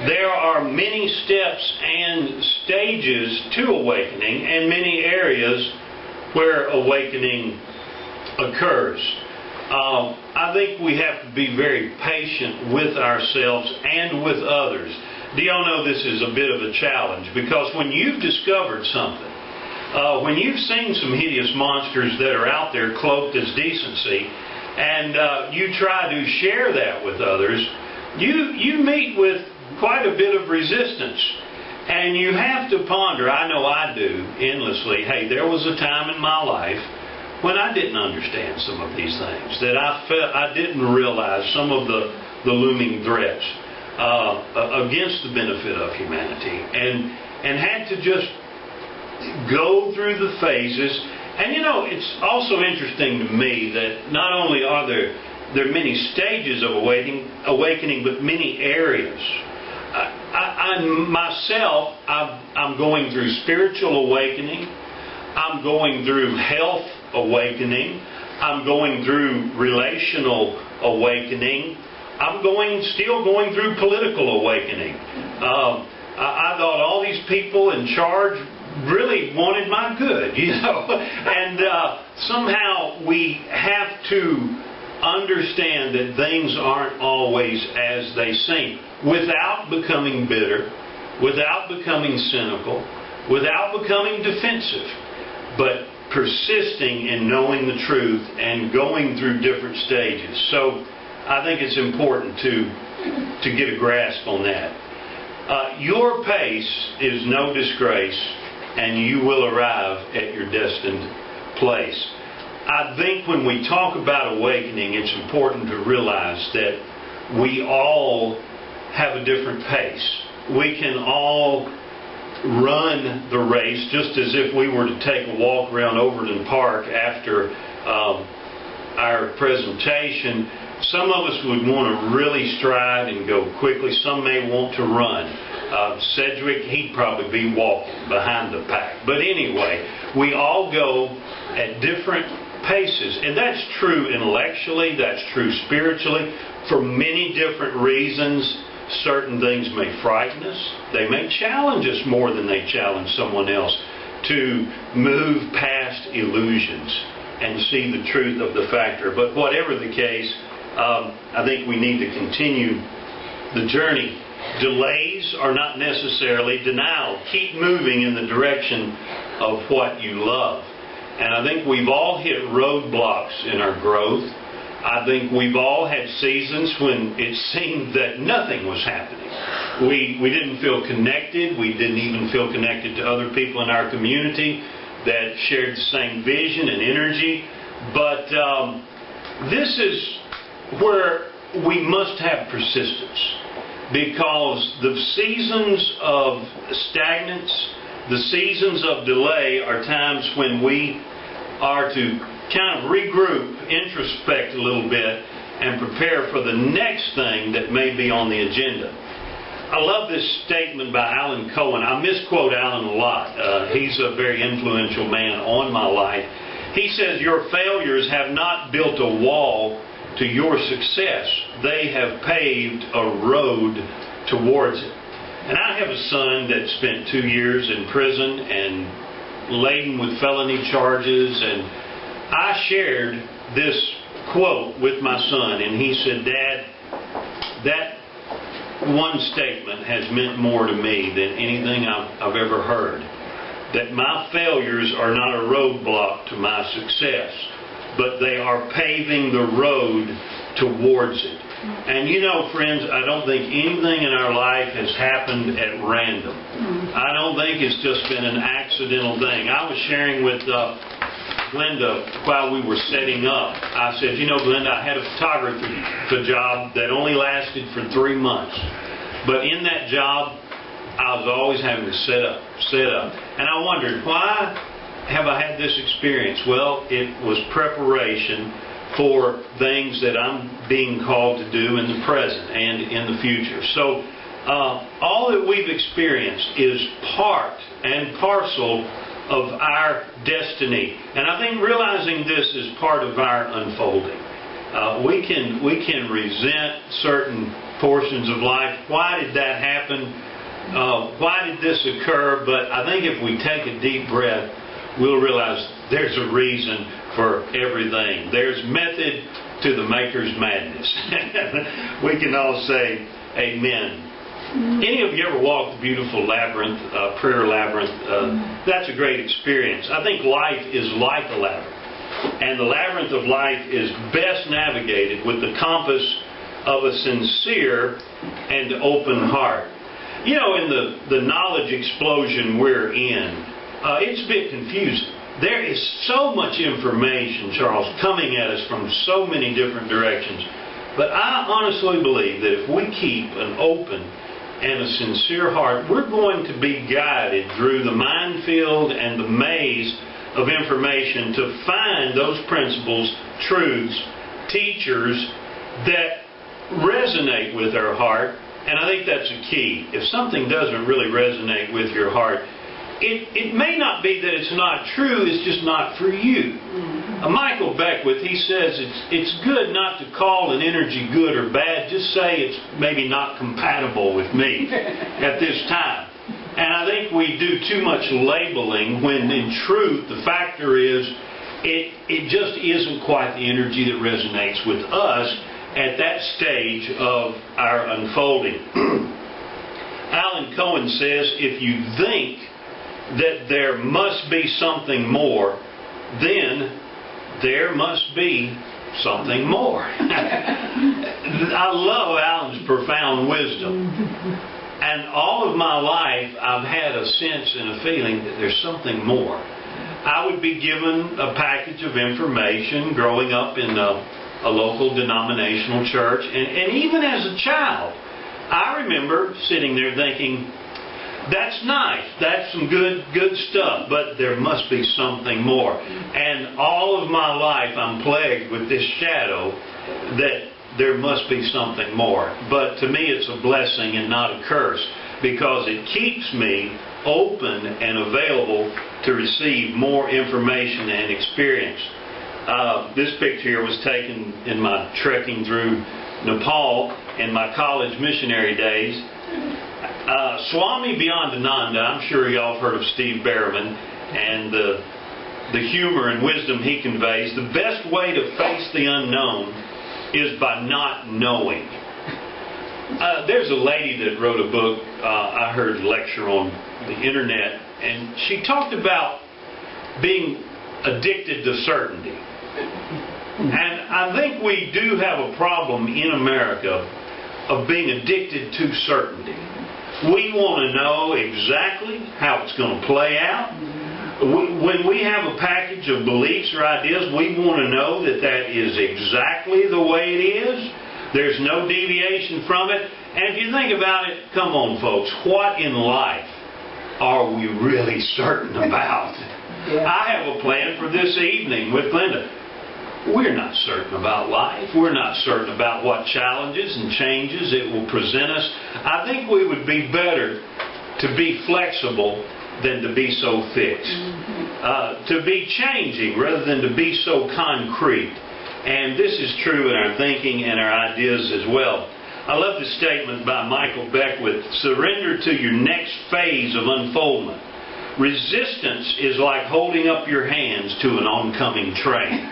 there are many steps and stages to awakening, and many areas where awakening occurs. I think we have to be very patient with ourselves and with others. Do y'all know this is a bit of a challenge? Because when you've discovered something, when you've seen some hideous monsters that are out there cloaked as decency, and you try to share that with others, you meet with quite a bit of resistance. And you have to ponder, I know I do, endlessly, hey, there was a time in my life when I didn't understand some of these things, that I felt I didn't realize some of the looming threats against the benefit of humanity, and had to just go through the phases. And you know, it's also interesting to me that not only are there are many stages of awakening, but many areas. I'm going through spiritual awakening. I'm going through health awakening. I'm going through relational awakening. I'm still going through political awakening. I thought all these people in charge really wanted my good, you know. And somehow we have to understand that things aren't always as they seem, without becoming bitter, without becoming cynical, without becoming defensive, but persisting in knowing the truth and going through different stages. So I think it's important to get a grasp on that. Your pace is no disgrace, and you will arrive at your destined place. I think when we talk about awakening, it's important to realize that we all have a different pace. We can all run the race just as if we were to take a walk around Overton Park after our presentation. Some of us would want to really stride and go quickly. Some may want to run. Cedric, he'd probably be walking behind the pack. But anyway, we all go at different paces. And that's true intellectually, that's true spiritually. For many different reasons, certain things may frighten us. They may challenge us more than they challenge someone else to move past illusions and see the truth of the factor. But whatever the case, I think we need to continue the journey. Delays are not necessarily denial. Keep moving in the direction of what you love. And I think we've all hit roadblocks in our growth. I think we've all had seasons when it seemed that nothing was happening. We didn't feel connected. We didn't even feel connected to other people in our community that shared the same vision and energy. But this is where we must have persistence, because the seasons of stagnance, the seasons of delay are times when we are to kind of regroup, introspect a little bit, and prepare for the next thing that may be on the agenda. I love this statement by Alan Cohen. I misquote Alan a lot. He's a very influential man on my life. He says, "Your failures have not built a wall to your success. They have paved a road towards it." And I have a son that spent 2 years in prison and laden with felony charges, and I shared this quote with my son, and he said, "Dad, that one statement has meant more to me than anything I've ever heard. That my failures are not a roadblock to my success, but they are paving the road towards it." And you know, friends, I don't think anything in our life has happened at random. I don't think it's just been an accidental thing. I was sharing with Glenda while we were setting up. I said, "You know, Glenda, I had a photography job that only lasted for 3 months. But in that job, I was always having to set up. And I wondered, why have I had this experience? Well, it was preparation for things that I'm being called to do in the present and in the future. So all that we've experienced is part and parcel of our destiny. And I think realizing this is part of our unfolding. We can resent certain portions of life. Why did that happen? Why did this occur? But I think if we take a deep breath, we'll realize there's a reason for everything. There's method to the Maker's madness. We can all say amen. Any of you ever walked the beautiful labyrinth, prayer labyrinth? That's a great experience. I think life is like a labyrinth. And the labyrinth of life is best navigated with the compass of a sincere and open heart. You know, in the knowledge explosion we're in, it's a bit confusing. There is so much information, Charles, coming at us from so many different directions. But I honestly believe that if we keep an open and a sincere heart, we're going to be guided through the minefield and the maze of information to find those principles, truths, teachers that resonate with our heart. And I think that's a key. If something doesn't really resonate with your heart, it may not be that it's not true, it's just not for you. Michael Beckwith, he says it's good not to call an energy good or bad, just say it's maybe not compatible with me at this time. And I think we do too much labeling when in truth the factor is it just isn't quite the energy that resonates with us at that stage of our unfolding. Alan Cohen says if you think that there must be something more, then there must be something more. I love Alan's profound wisdom. And all of my life I've had a sense and a feeling that there's something more. I would be given a package of information growing up in a local denominational church, and even as a child, I remember sitting there thinking, that's nice, that's some good stuff, but there must be something more. And all of my life I'm plagued with this shadow that there must be something more. But to me it's a blessing and not a curse, because it keeps me open and available to receive more information and experience. This picture here was taken in my trekking through Nepal in my college missionary days. Swami Beyondananda, I'm sure y'all have heard of Steve Behrman and the humor and wisdom he conveys. The best way to face the unknown is by not knowing. There's a lady that wrote a book, I heard a lecture on the internet, and she talked about being addicted to certainty. And I think we do have a problem in America of being addicted to certainty. We want to know exactly how it's going to play out. When we have a package of beliefs or ideas, we want to know that that is exactly the way it is. There's no deviation from it. And if you think about it, come on folks, what in life are we really certain about? I have a plan for this evening with Glenda. We're not certain about life. We're not certain about what challenges and changes it will present us. I think we would be better to be flexible than to be so fixed. To be changing rather than to be so concrete. And this is true in our thinking and our ideas as well. I love this statement by Michael Beckwith: surrender to your next phase of unfoldment. Resistance is like holding up your hands to an oncoming train.